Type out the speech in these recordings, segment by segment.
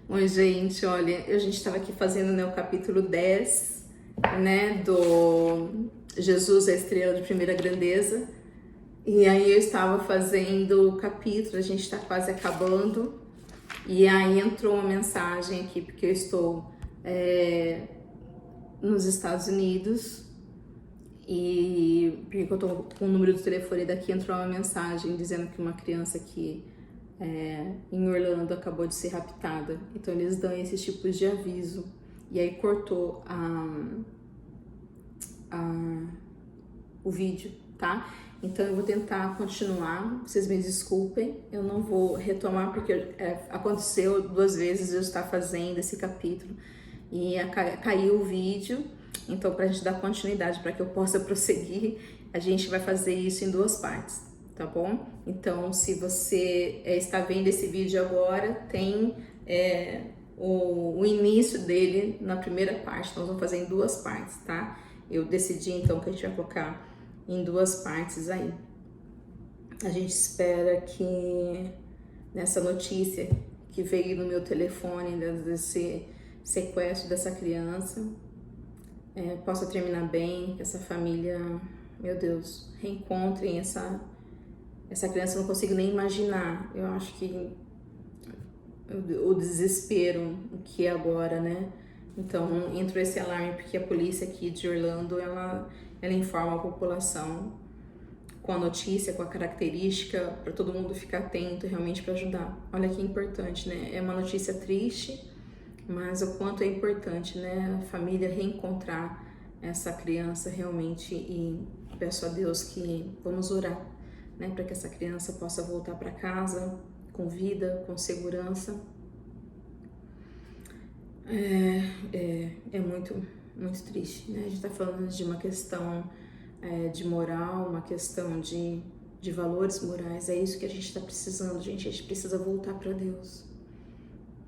Oi, gente, olha, a gente estava aqui fazendo, né, o capítulo 10, né, do Jesus, a estrela de primeira grandeza. E aí eu estava fazendo o capítulo, a gente está quase acabando. E aí entrou uma mensagem aqui, porque eu estou nos Estados Unidos. E porque eu tô com o número do telefone daqui, entrou uma mensagem dizendo que uma criança aqui em Orlando acabou de ser raptada. Então eles dão esses tipos de aviso. E aí cortou o vídeo, tá? Então eu vou tentar continuar, vocês me desculpem, eu não vou retomar porque aconteceu 2 vezes eu estar fazendo esse capítulo e caiu o vídeo. Então, para a gente dar continuidade, para que eu possa prosseguir, a gente vai fazer isso em 2 partes, tá bom? Então, se você está vendo esse vídeo agora, tem o início dele na primeira parte, então vamos fazer em 2 partes, tá? Eu decidi então que a gente vai colocar em 2 partes aí. A gente espera que nessa notícia que veio no meu telefone desse sequestro dessa criança, possa terminar bem, que essa família, meu Deus, reencontrem essa criança. Eu não consigo nem imaginar. Eu acho que o desespero que é agora, né? Então entrou esse alarme porque a polícia aqui de Orlando ela informa a população com a notícia, com a característica, para todo mundo ficar atento realmente para ajudar. Olha que importante, né? É uma notícia triste, mas o quanto é importante, né? A família reencontrar essa criança realmente, e peço a Deus que vamos orar, né? Para que essa criança possa voltar para casa com vida, com segurança. É muito, muito triste, né? A gente está falando de uma questão de moral, uma questão de valores morais. É isso que a gente está precisando, gente. A gente precisa voltar para Deus.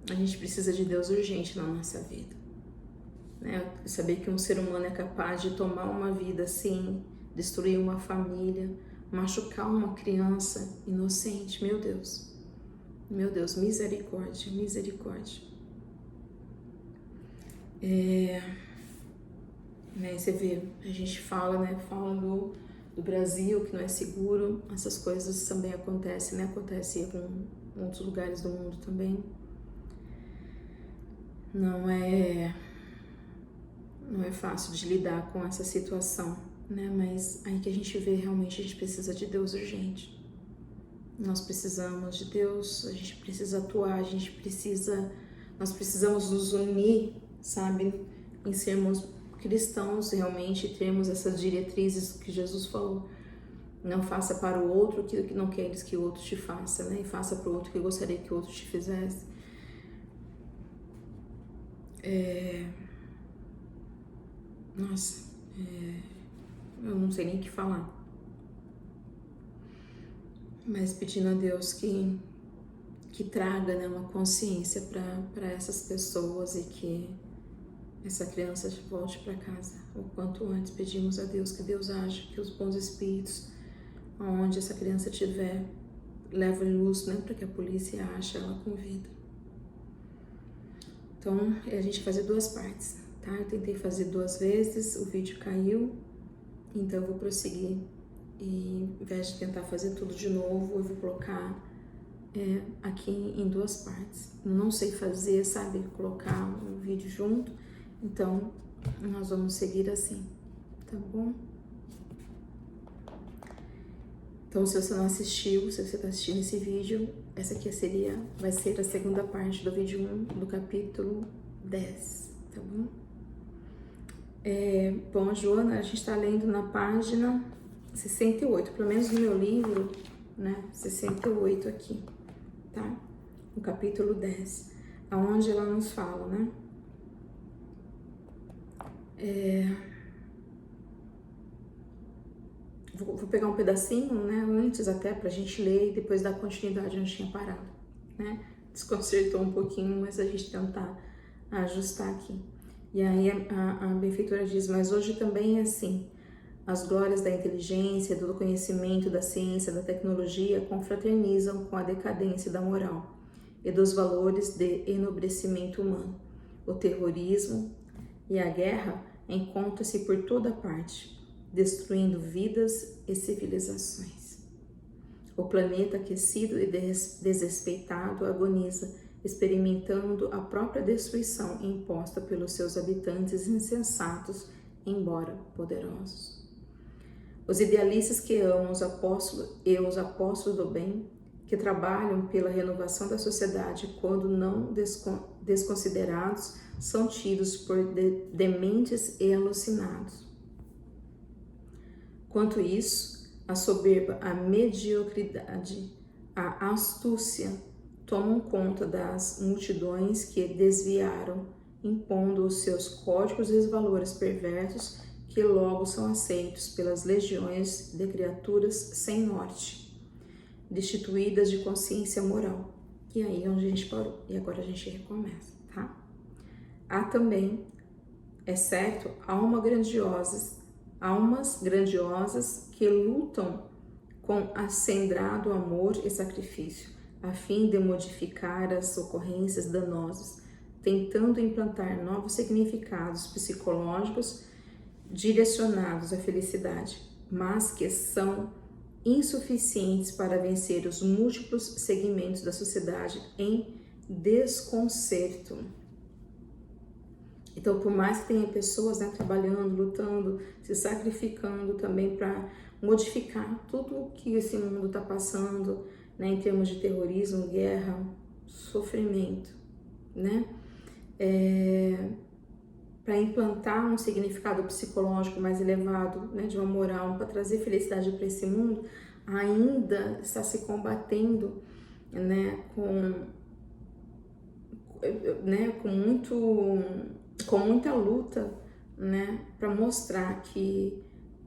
A gente precisa de Deus urgente na nossa vida, né? Saber que um ser humano é capaz de tomar uma vida assim, destruir uma família, machucar uma criança inocente. Meu Deus, misericórdia, misericórdia. Né, você vê, a gente fala, né, do Brasil, que não é seguro. Essas coisas também acontecem, né? Acontece em outros lugares do mundo também. Não é fácil de lidar com essa situação, né? Mas aí que a gente vê realmente a gente precisa de Deus urgente. Nós precisamos de Deus, a gente precisa atuar, nós precisamos nos unir, sabe? Em sermos cristãos realmente, termos essas diretrizes que Jesus falou. Não faça para o outro aquilo que não queres que o outro te faça, né? E faça para o outro o que gostaria que o outro te fizesse. Nossa, eu não sei nem o que falar. Mas pedindo a Deus que traga, né, uma consciência para essas pessoas e que essa criança volte para casa o quanto antes. Pedimos a Deus que Deus age, que os bons espíritos, aonde essa criança estiver, levem luz, né, para que a polícia ache ela com vida. Então, a gente vai fazer 2 partes, tá? Eu tentei fazer 2 vezes, o vídeo caiu, então eu vou prosseguir. E ao invés de tentar fazer tudo de novo, eu vou colocar aqui em 2 partes. Eu não sei fazer, sabe, colocar um vídeo junto, então nós vamos seguir assim, tá bom? Então, se você não assistiu, se você está assistindo esse vídeo, essa aqui vai ser a segunda parte do vídeo 1 do capítulo 10, tá bom? Bom, Joana, a gente está lendo na página 68, pelo menos no meu livro, né? 68 aqui, tá? No capítulo 10, aonde ela nos fala, né? Vou pegar um pedacinho, né, antes até pra gente ler e depois dar continuidade onde tinha parado, né? Desconcertou um pouquinho, mas a gente tentar ajustar aqui. E aí a benfeitora diz: mas hoje também é assim. As glórias da inteligência, do conhecimento, da ciência, da tecnologia confraternizam com a decadência da moral. e dos valores de enobrecimento humano. O terrorismo e a guerra encontram-se por toda parte, destruindo vidas e civilizações. O planeta aquecido e desrespeitado agoniza, experimentando a própria destruição imposta pelos seus habitantes insensatos, embora poderosos. Os idealistas que amam os apóstolos do bem, que trabalham pela renovação da sociedade quando não desconsiderados, são tidos por dementes e alucinados. Quanto isso, a soberba, a mediocridade, a astúcia tomam conta das multidões que desviaram, impondo os seus códigos e valores perversos, que logo são aceitos pelas legiões de criaturas sem norte, destituídas de consciência moral. E aí é onde a gente parou. E agora a gente recomeça, tá? Há também, é certo, almas grandiosas que lutam com acendrado amor e sacrifício, a fim de modificar as ocorrências danosas, tentando implantar novos significados psicológicos direcionados à felicidade, mas que são insuficientes para vencer os múltiplos segmentos da sociedade em desconcerto. Então, por mais que tenha pessoas, né, trabalhando, lutando, se sacrificando também para modificar tudo o que esse mundo está passando, né, em termos de terrorismo, guerra, sofrimento, né? Para implantar um significado psicológico mais elevado, né, de uma moral, para trazer felicidade para esse mundo, ainda está se combatendo, né, com muita luta, né, para mostrar que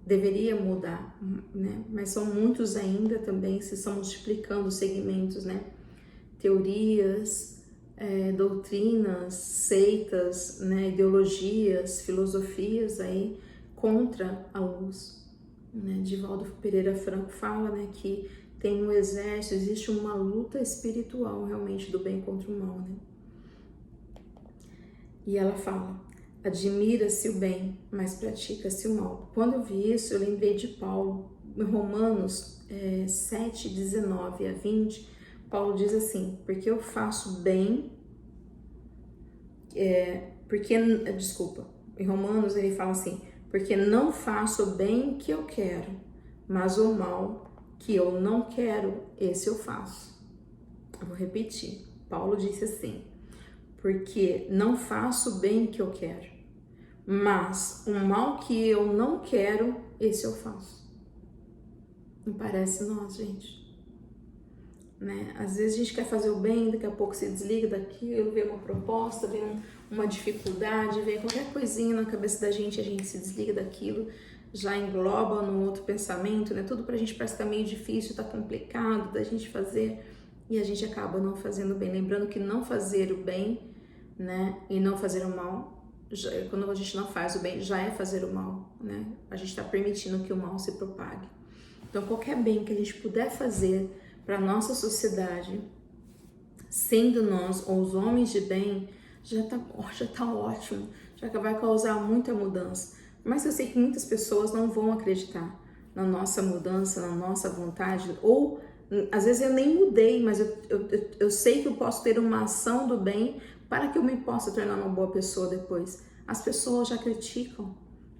deveria mudar, né, mas são muitos ainda também, se estão multiplicando os segmentos, né, teorias, doutrinas, seitas, né, ideologias, filosofias aí contra a luz, né? Divaldo Pereira Franco fala, né, que tem um exército, existe uma luta espiritual realmente do bem contra o mal, né? E ela fala: admira-se o bem, mas pratica-se o mal. Quando eu vi isso, eu lembrei de Paulo, em Romanos 7, 19 a 20, Paulo diz assim: porque eu faço bem, em Romanos ele fala assim: porque não faço o bem que eu quero, mas o mal que eu não quero, esse eu faço. Eu vou repetir. Paulo disse assim: porque não faço o bem que eu quero, mas o mal que eu não quero, esse eu faço. Não parece nós, gente? Né? Às vezes a gente quer fazer o bem, daqui a pouco se desliga daquilo, vê uma proposta, vê uma dificuldade, vê qualquer coisinha na cabeça da gente, a gente se desliga daquilo, já engloba num outro pensamento, né? Tudo pra gente parece que tá meio difícil, tá complicado da gente fazer, e a gente acaba não fazendo o bem. Lembrando que não fazer o bem, né, e não fazer o mal, quando a gente não faz o bem, já é fazer o mal, né? A gente tá permitindo que o mal se propague. Então qualquer bem que a gente puder fazer para a nossa sociedade, sendo nós os homens de bem, já tá ótimo, já vai causar muita mudança. Mas eu sei que muitas pessoas não vão acreditar na nossa mudança, na nossa vontade, ou às vezes eu nem mudei, mas eu sei que eu posso ter uma ação do bem para que eu me possa tornar uma boa pessoa depois. As pessoas já criticam.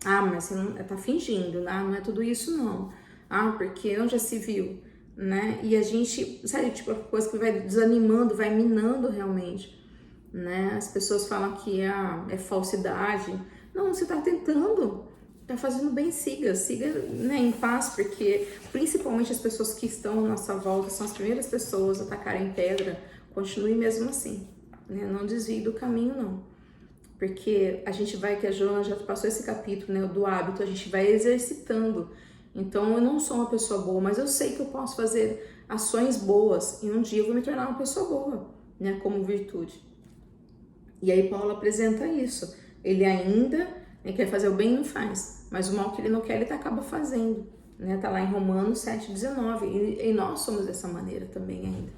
Ah, mas você não tá fingindo, né? Não é tudo isso não. Ah, porque onde já se viu? Né? E a gente, sabe, tipo, a coisa que vai desanimando, vai minando realmente, né? As pessoas falam que é falsidade. Não, você tá tentando, tá fazendo bem, siga, né, em paz, porque principalmente as pessoas que estão à nossa volta são as primeiras pessoas a tacarem pedra. Continue mesmo assim, né? Não desvie do caminho, não. Porque a gente vai, que a Joana já passou esse capítulo, né, do hábito, a gente vai exercitando. Então, eu não sou uma pessoa boa, mas eu sei que eu posso fazer ações boas e um dia eu vou me tornar uma pessoa boa, né, como virtude. E aí Paulo apresenta isso. Ele ainda quer fazer o bem e não faz, mas o mal que ele não quer, ele acaba fazendo, né? Tá lá em Romanos 7, 19. E nós somos dessa maneira também ainda,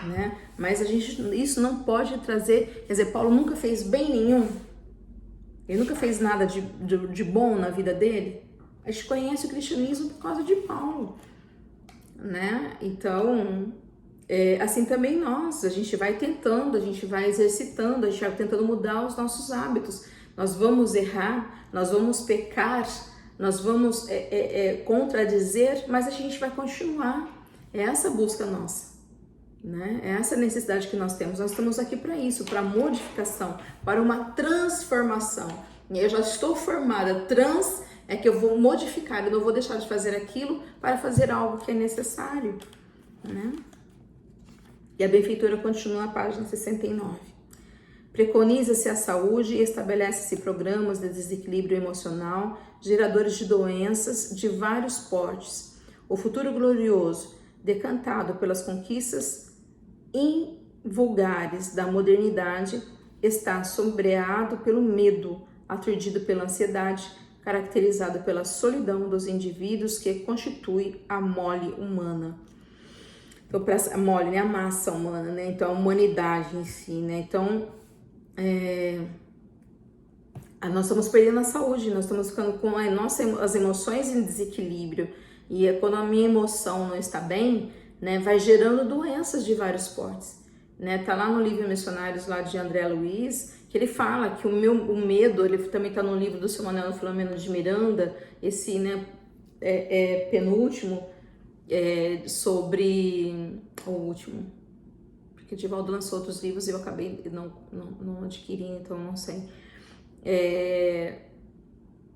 né? Mas isso não pode trazer, quer dizer, Paulo nunca fez bem nenhum, ele nunca fez nada de bom na vida dele. A gente conhece o cristianismo por causa de Paulo, né? Então, assim também nós, a gente vai tentando, a gente vai exercitando, a gente vai tentando mudar os nossos hábitos. Nós vamos errar, nós vamos pecar, nós vamos contradizer, mas a gente vai continuar. É essa busca nossa, né? É essa necessidade que nós temos. Nós estamos aqui para isso, para modificação, para uma transformação. Eu já estou formada, é que eu vou modificar, eu não vou deixar de fazer aquilo para fazer algo que é necessário, né? E a benfeitora continua na página 69. Preconiza-se a saúde e estabelece-se programas de desequilíbrio emocional, geradores de doenças de vários portes. O futuro glorioso, decantado pelas conquistas invulgares da modernidade, está sombreado pelo medo, aturdido pela ansiedade, caracterizado pela solidão dos indivíduos que constitui a mole humana. Então, a mole, né? A massa humana, né? Então, a humanidade em si, né? Então, nós estamos perdendo a saúde, nós estamos ficando com as emoções em desequilíbrio. E quando a minha emoção não está bem, né, vai gerando doenças de vários portes. Né? Tá lá no livro Missionários, lá de André Luiz, que ele fala que o medo, ele também está no livro do seu Manuel Filomeno de Miranda, esse, né, penúltimo, sobre o último, porque Divaldo lançou outros livros e eu acabei não adquirindo, então não sei.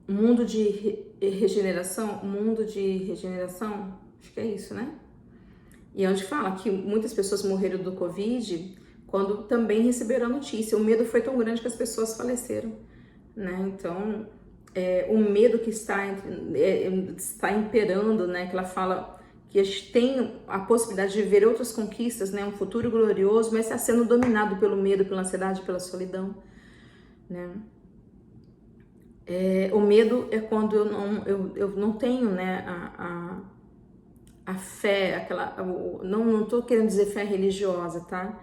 Mundo de regeneração, acho que é isso, né? E é onde fala que muitas pessoas morreram do Covid quando também receberam a notícia. O medo foi tão grande que as pessoas faleceram, né? Então, o medo que está imperando, né? Que ela fala que a gente tem a possibilidade de ver outras conquistas, né? Um futuro glorioso, mas está sendo dominado pelo medo, pela ansiedade, pela solidão, né? O medo é quando eu não tenho, né, a fé, não estou querendo dizer fé religiosa, tá?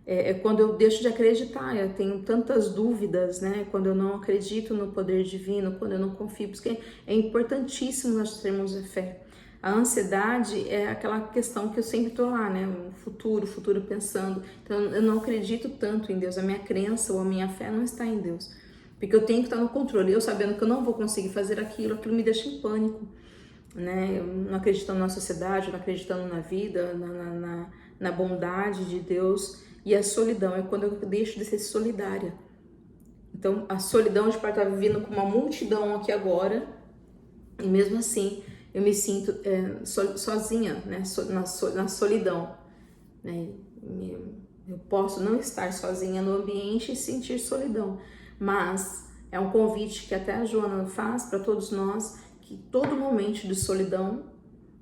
É quando eu deixo de acreditar, eu tenho tantas dúvidas, né? Quando eu não acredito no poder divino, quando eu não confio, porque é importantíssimo nós termos a fé. A ansiedade é aquela questão que eu sempre estou lá, né? O futuro pensando. Então eu não acredito tanto em Deus, a minha crença ou a minha fé não está em Deus. Porque eu tenho que estar no controle, eu sabendo que eu não vou conseguir fazer aquilo me deixa em pânico, né? Eu não acreditando na sociedade, não acreditando na vida, na bondade de Deus. E a solidão é quando eu deixo de ser solidária. Então, a solidão de estar vivendo com uma multidão aqui agora, e mesmo assim eu me sinto sozinha, né? Na solidão, né? Eu posso não estar sozinha no ambiente e sentir solidão. Mas é um convite que até a Joana faz para todos nós, que todo momento de solidão,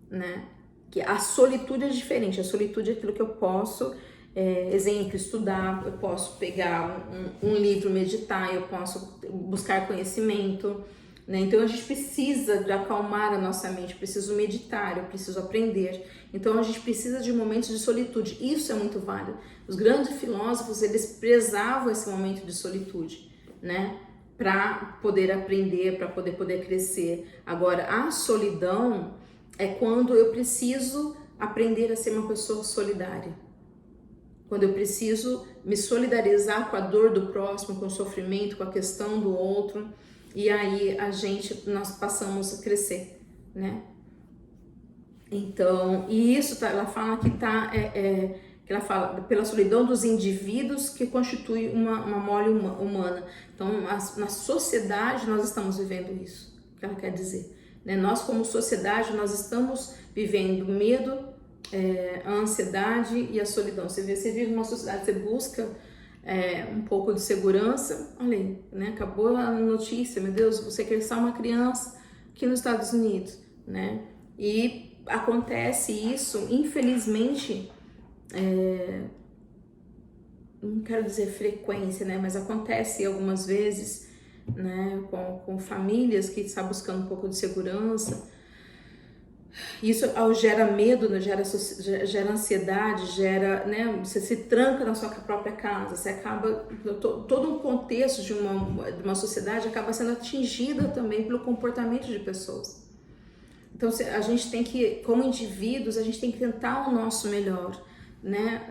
né, que a solitude é diferente, a solitude é aquilo que eu posso, exemplo, estudar, eu posso pegar um livro, meditar, eu posso buscar conhecimento, né? Então a gente precisa de acalmar a nossa mente, eu preciso meditar, eu preciso aprender. Então a gente precisa de momentos de solitude, isso é muito válido. Os grandes filósofos, eles prezavam esse momento de solitude, né? Para poder aprender, para poder crescer. Agora, a solidão é quando eu preciso aprender a ser uma pessoa solidária. Quando eu preciso me solidarizar com a dor do próximo, com o sofrimento, com a questão do outro, e aí nós passamos a crescer, né? Então, e isso ela fala que que ela fala pela solidão dos indivíduos que constitui uma mole humana. Então, na sociedade nós estamos vivendo isso, que ela quer dizer, né? Nós como sociedade nós estamos vivendo medo, a ansiedade e a solidão. Você vive numa sociedade, você busca um pouco de segurança, olha aí, né? Acabou a notícia, meu Deus, você quer ser uma criança aqui nos Estados Unidos, né? E acontece isso, infelizmente, não quero dizer frequência, né? Mas acontece algumas vezes, né? Com famílias que estão buscando um pouco de segurança, Isso gera medo, né? Gera ansiedade, gera, né? Você se tranca na sua própria casa, você acaba, todo um contexto de uma sociedade acaba sendo atingida também pelo comportamento de pessoas. Então a gente tem que, como indivíduos, a gente tem que tentar o nosso melhor, né?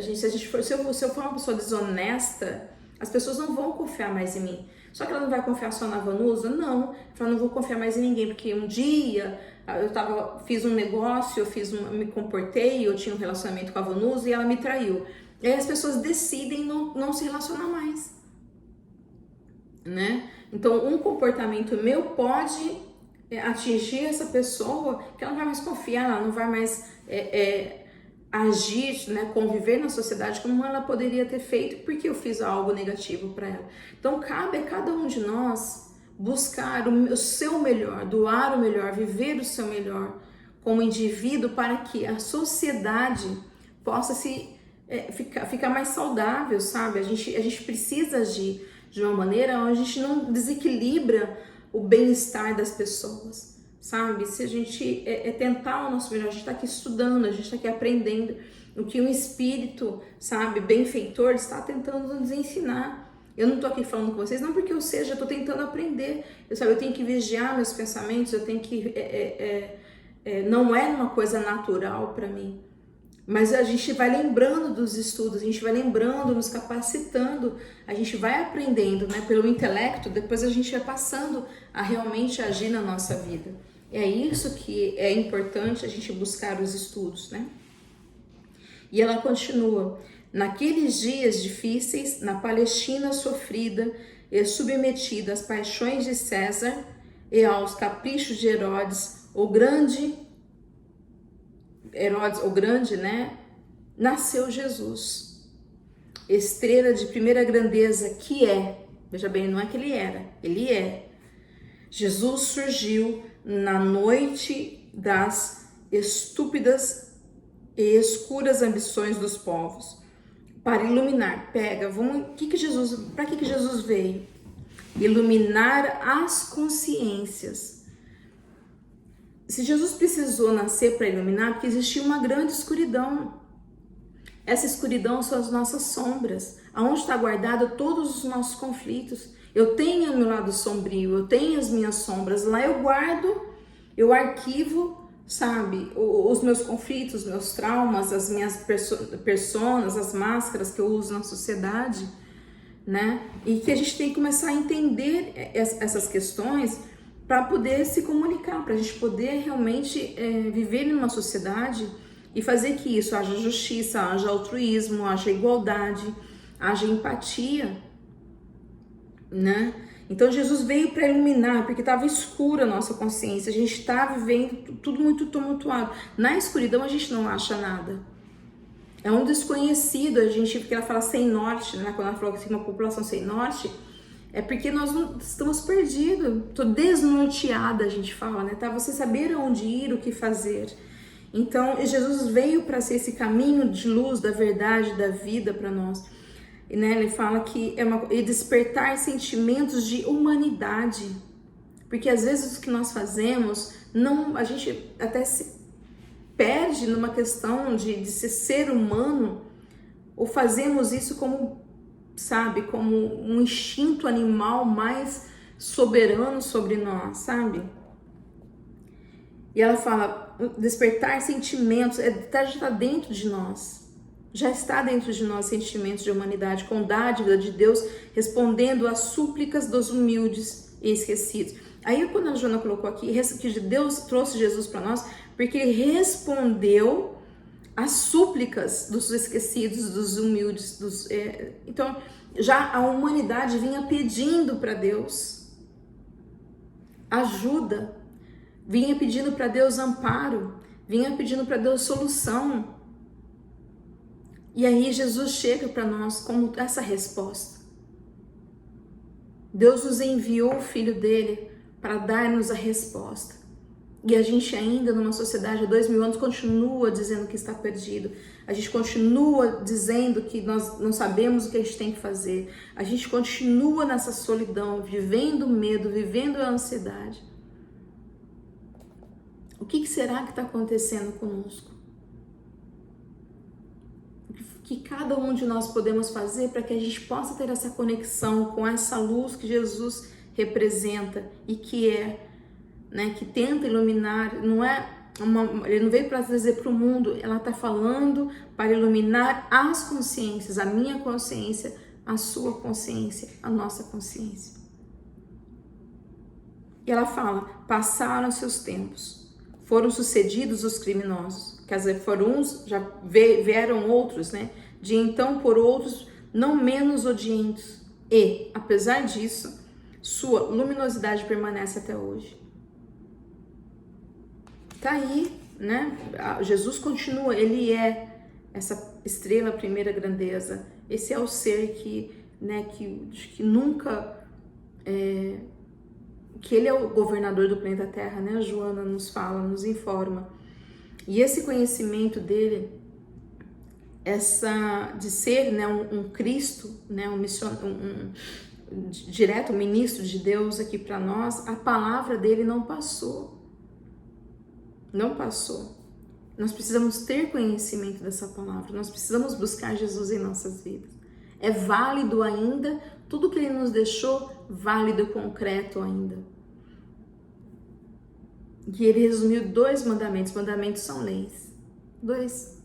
Se eu for uma pessoa desonesta, as pessoas não vão confiar mais em mim. Só que ela não vai confiar só na Vanusa? Não. Ela não vou confiar mais em ninguém, porque um dia fiz um negócio, me comportei, eu tinha um relacionamento com a Vanusa e ela me traiu. E aí as pessoas decidem não se relacionar mais, né? Então um comportamento meu pode atingir essa pessoa, que ela não vai mais confiar, ela não vai mais agir, né, conviver na sociedade como ela poderia ter feito porque eu fiz algo negativo para ela. Então cabe a cada um de nós buscar o seu melhor, doar o melhor, viver o seu melhor como indivíduo para que a sociedade possa ficar mais saudável, sabe? A gente precisa agir de uma maneira onde a gente não desequilibra o bem-estar das pessoas, sabe? Se a gente tentar o nosso melhor, a gente está aqui estudando, a gente está aqui aprendendo o que um espírito, sabe, benfeitor está tentando nos ensinar. Eu não estou aqui falando com vocês, não porque eu estou tentando aprender. Eu tenho que vigiar meus pensamentos, eu tenho que... não é uma coisa natural para mim. Mas a gente vai lembrando dos estudos, a gente vai lembrando, nos capacitando, a gente vai aprendendo, né, pelo intelecto, depois a gente vai passando a realmente agir na nossa vida. É isso que é importante a gente buscar os estudos, né? E ela continua: naqueles dias difíceis, na Palestina sofrida e submetida às paixões de César e aos caprichos de Herodes, o grande, né? Nasceu Jesus, estrela de primeira grandeza que é, veja bem, não é que ele era, ele é. Jesus surgiu na noite das estúpidas e escuras ambições dos povos, para iluminar. Para que Jesus veio? Iluminar as consciências. Se Jesus precisou nascer para iluminar, porque existia uma grande escuridão. Essa escuridão são as nossas sombras, aonde está guardado todos os nossos conflitos. Eu tenho o meu lado sombrio, eu tenho as minhas sombras, lá eu guardo, eu arquivo, sabe, os meus conflitos, meus traumas, as minhas personas, as máscaras que eu uso na sociedade, né? E que a gente tem que começar a entender essas questões para poder se comunicar, para a gente poder realmente viver numa sociedade e fazer que isso haja justiça, haja altruísmo, haja igualdade, haja empatia, né? Então Jesus veio para iluminar, porque estava escura a nossa consciência, a gente está vivendo tudo muito tumultuado. Na escuridão a gente não acha nada. É um desconhecido, porque ela fala sem norte, né? Quando ela falou que tem uma população sem norte, é porque nós não estamos perdidos, tô desnorteada, a gente fala, né? Tá? Você saber aonde ir, o que fazer. Então Jesus veio para ser esse caminho de luz, da verdade, da vida para nós. E, né, ele fala que é despertar sentimentos de humanidade, porque às vezes o que nós fazemos, a gente até se perde numa questão de ser humano, ou fazemos isso como, sabe, como um instinto animal mais soberano sobre nós, sabe? E ela fala, despertar sentimentos, já está dentro de nós. Já está dentro de nós sentimentos de humanidade, com dádiva de Deus, respondendo às súplicas dos humildes e esquecidos. Aí quando a Joana colocou aqui, que Deus trouxe Jesus para nós, porque ele respondeu às súplicas dos esquecidos, dos humildes. Então, já a humanidade vinha pedindo para Deus ajuda, vinha pedindo para Deus amparo, vinha pedindo para Deus solução. E aí Jesus chega para nós como essa resposta. Deus nos enviou o Filho dele para dar-nos a resposta. E a gente ainda numa sociedade há 2000 anos continua dizendo que está perdido. A gente continua dizendo que nós não sabemos o que a gente tem que fazer. A gente continua nessa solidão, vivendo o medo, vivendo a ansiedade. O que será que está acontecendo conosco? O que cada um de nós podemos fazer para que a gente possa ter essa conexão com essa luz que Jesus representa e que é, né, que tenta iluminar, ele não veio para trazer para o mundo, ela está falando para iluminar as consciências, a minha consciência, a sua consciência, a nossa consciência. E ela fala, passaram-se os tempos, foram sucedidos os criminosos, quer dizer, foram uns, já vieram outros, né? De então por outros, não menos odientos. E, apesar disso, sua luminosidade permanece até hoje. Tá aí, né? Jesus continua, ele é essa estrela, primeira grandeza. Esse é o ser que, né, que nunca... que ele é o governador do planeta Terra, né? A Joana nos fala, nos informa. E esse conhecimento dele, de ser, né, um Cristo, né, direto, um ministro de Deus aqui para nós, a palavra dele não passou. Não passou. Nós precisamos ter conhecimento dessa palavra, nós precisamos buscar Jesus em nossas vidas. É válido ainda, tudo que ele nos deixou, válido, concreto ainda. E ele resumiu 2 mandamentos. Mandamentos são leis. 2.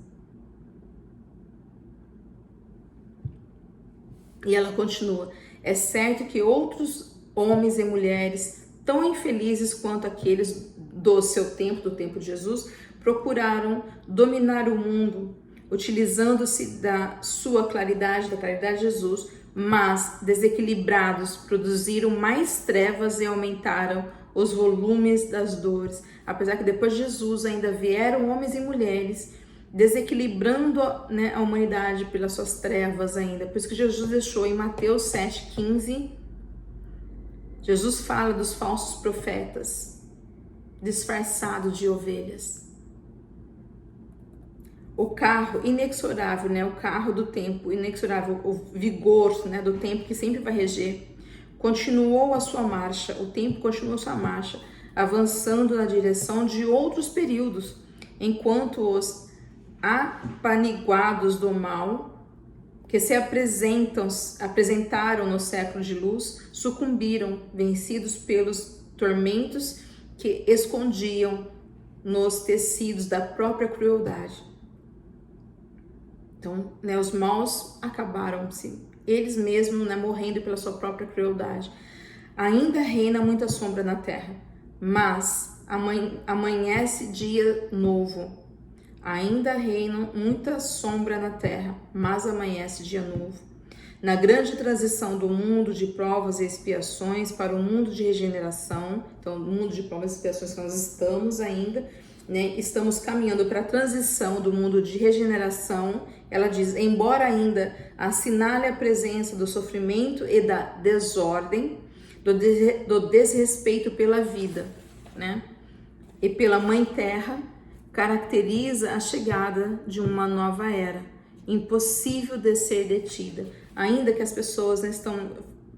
E ela continua. É certo que outros homens e mulheres tão infelizes quanto aqueles do seu tempo, do tempo de Jesus, procuraram dominar o mundo, utilizando-se da sua claridade, da claridade de Jesus, mas desequilibrados, produziram mais trevas e aumentaram os volumes das dores. Apesar que depois de Jesus ainda vieram homens e mulheres desequilibrando, né, a humanidade pelas suas trevas ainda. Por isso que Jesus deixou em Mateus 7,15, Jesus fala dos falsos profetas disfarçados de ovelhas. O carro inexorável, né, o carro do tempo inexorável, o vigor, né, do tempo que sempre vai reger, continuou a sua marcha, o tempo continuou a sua marcha, avançando na direção de outros períodos, enquanto os apaniguados do mal, que se apresentaram no século de luz, sucumbiram, vencidos pelos tormentos que escondiam nos tecidos da própria crueldade. Então, né, os maus acabaram-se, eles mesmos, né, morrendo pela sua própria crueldade. Ainda reina muita sombra na terra, mas amanhece dia novo. Ainda reina muita sombra na terra, mas amanhece dia novo. Na grande transição do mundo de provas e expiações para o mundo de regeneração, então, no mundo de provas e expiações que nós estamos ainda, né, estamos caminhando para a transição do mundo de regeneração. Ela diz, embora ainda assinale a presença do sofrimento e da desordem, do desrespeito pela vida, né, e pela Mãe Terra, caracteriza a chegada de uma nova era, impossível de ser detida. Ainda que as pessoas, né, estão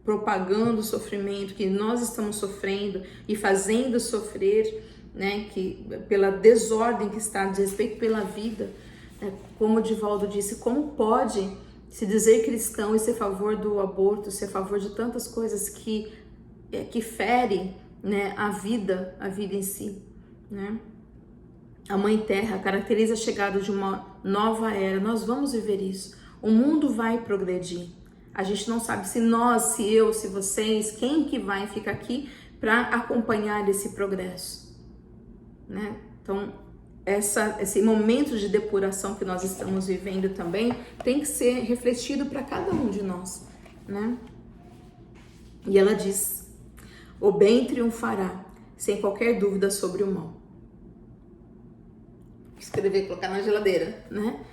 propagando o sofrimento que nós estamos sofrendo e fazendo sofrer, né, que pela desordem que está, de respeito pela vida, né, como o Divaldo disse, como pode se dizer cristão e ser a favor do aborto, ser a favor de tantas coisas que ferem, né, a vida em si, né? A Mãe Terra caracteriza a chegada de uma nova era. Nós vamos viver isso. O mundo vai progredir. A gente não sabe se nós, se eu, se vocês, quem que vai ficar aqui para acompanhar esse progresso, né? Então, esse momento de depuração que nós estamos vivendo também tem que ser refletido para cada um de nós, né? E ela diz, o bem triunfará, sem qualquer dúvida sobre o mal. Escrever, colocar na geladeira, né?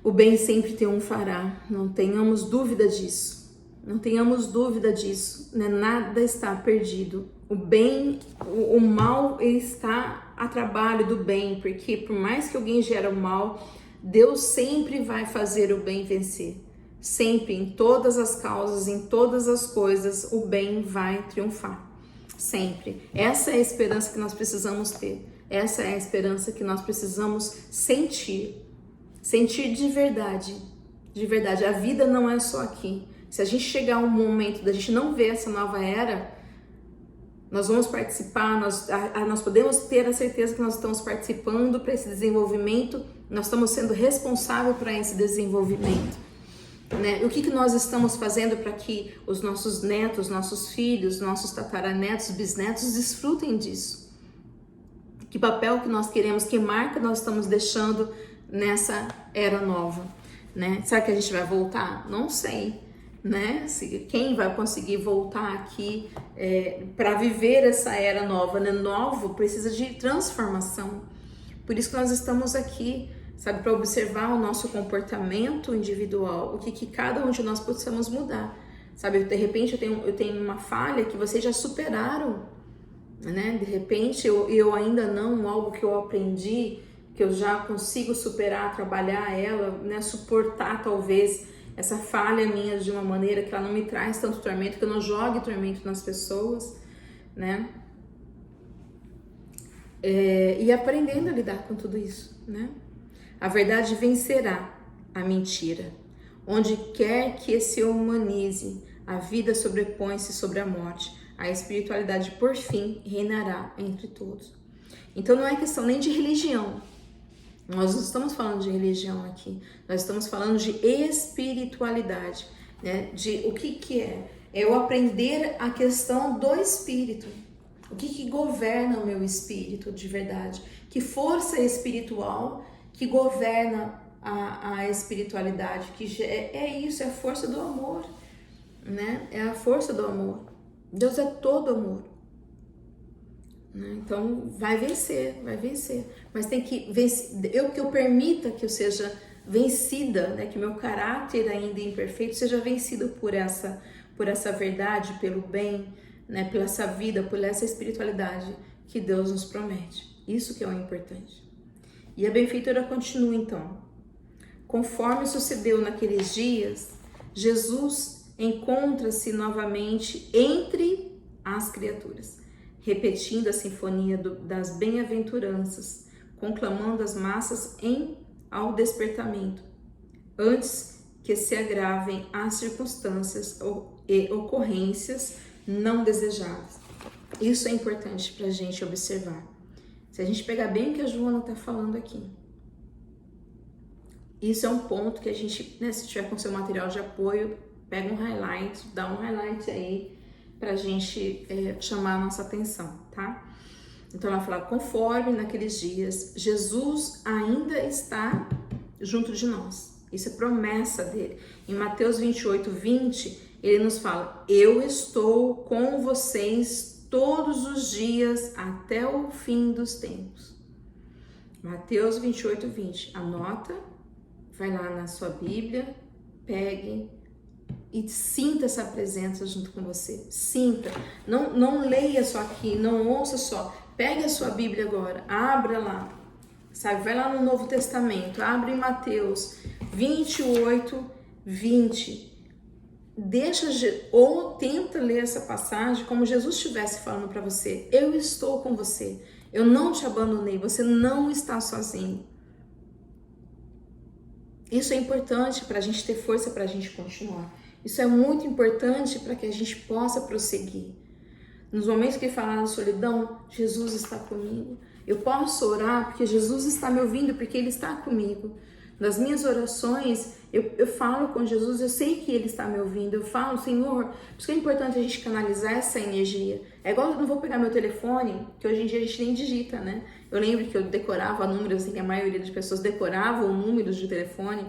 O bem sempre triunfará, não tenhamos dúvida disso. Não tenhamos dúvida disso, né? Nada está perdido. O bem, o mal está a trabalho do bem, porque por mais que alguém gere o mal, Deus sempre vai fazer o bem vencer. Sempre, em todas as causas, em todas as coisas, o bem vai triunfar. Sempre. Essa é a esperança que nós precisamos ter. Essa é a esperança que nós precisamos sentir. Sentir de verdade. De verdade. A vida não é só aqui. Se a gente chegar a um momento da gente não ver essa nova era, nós vamos participar, nós podemos ter a certeza que nós estamos participando para esse desenvolvimento, nós estamos sendo responsáveis para esse desenvolvimento. Né? O que nós estamos fazendo para que os nossos netos, nossos filhos, nossos tataranetos, bisnetos desfrutem disso? Que papel que nós queremos, que marca nós estamos deixando nessa era nova? Né? Será que a gente vai voltar? Não sei. Né? Quem vai conseguir voltar aqui para viver essa era nova, né? Novo precisa de transformação. Por isso que nós estamos aqui, sabe, para observar o nosso comportamento individual, o que cada um de nós possamos mudar, sabe? De repente eu tenho uma falha que vocês já superaram, né? De repente eu ainda não, algo que eu aprendi, que eu já consigo superar, trabalhar ela, né? Suportar talvez essa falha minha de uma maneira que ela não me traz tanto tormento, que eu não jogue tormento nas pessoas, né? E aprendendo a lidar com tudo isso, né? A verdade vencerá a mentira. Onde quer que se humanize, a vida sobrepõe-se sobre a morte. A espiritualidade, por fim, reinará entre todos. Então não é questão nem de religião. Nós não estamos falando de religião aqui, nós estamos falando de espiritualidade, né? De o que é? É eu aprender a questão do espírito. O que governa o meu espírito de verdade? Que força espiritual que governa a espiritualidade? Que é isso, é a força do amor, né? É a força do amor. Deus é todo amor. Então vai vencer, mas tem que vencer, que eu permita que eu seja vencida, né? Que meu caráter ainda imperfeito seja vencido por essa verdade, pelo bem, né? Pela essa vida, por essa espiritualidade que Deus nos promete. Isso que é o importante. E a benfeitora continua então: conforme sucedeu naqueles dias, Jesus encontra-se novamente entre as criaturas, repetindo a sinfonia das bem-aventuranças, conclamando as massas ao despertamento, antes que se agravem as circunstâncias e ocorrências não desejadas. Isso é importante para a gente observar. Se a gente pegar bem o que a Joana está falando aqui, isso é um ponto que a gente, né, se tiver com seu material de apoio, pega um highlight, dá um highlight aí, pra gente chamar a nossa atenção, tá? Então ela fala: conforme naqueles dias, Jesus ainda está junto de nós. Isso é promessa dele. Em Mateus 28:20, ele nos fala: eu estou com vocês todos os dias até o fim dos tempos. Mateus 28:20. Anota, vai lá na sua Bíblia, pegue e sinta essa presença junto com você. Sinta. Não leia só aqui, não ouça só. Pegue a sua Bíblia agora, abra lá, sabe? Vai lá no Novo Testamento, abre em Mateus 28:20. Ou tenta ler essa passagem como Jesus estivesse falando para você: eu estou com você, eu não te abandonei, você não está sozinho. Isso é importante para a gente ter força, para a gente continuar. Isso é muito importante para que a gente possa prosseguir. Nos momentos que falar na solidão, Jesus está comigo. Eu posso orar porque Jesus está me ouvindo, porque Ele está comigo. Nas minhas orações, eu falo com Jesus, eu sei que Ele está me ouvindo. Eu falo: Senhor, por isso que é importante a gente canalizar essa energia. É igual, eu não vou pegar meu telefone, que hoje em dia a gente nem digita, né? Eu lembro que eu decorava números, assim, que a maioria das pessoas decoravam números de telefone.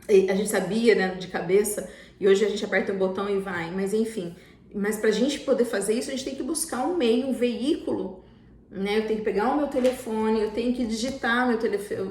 E a gente sabia, né, de cabeça, e hoje a gente aperta o botão e vai. Mas enfim, mas pra gente poder fazer isso, a gente tem que buscar um meio, um veículo, né? Eu tenho que pegar o meu telefone, eu tenho que digitar meu telefone,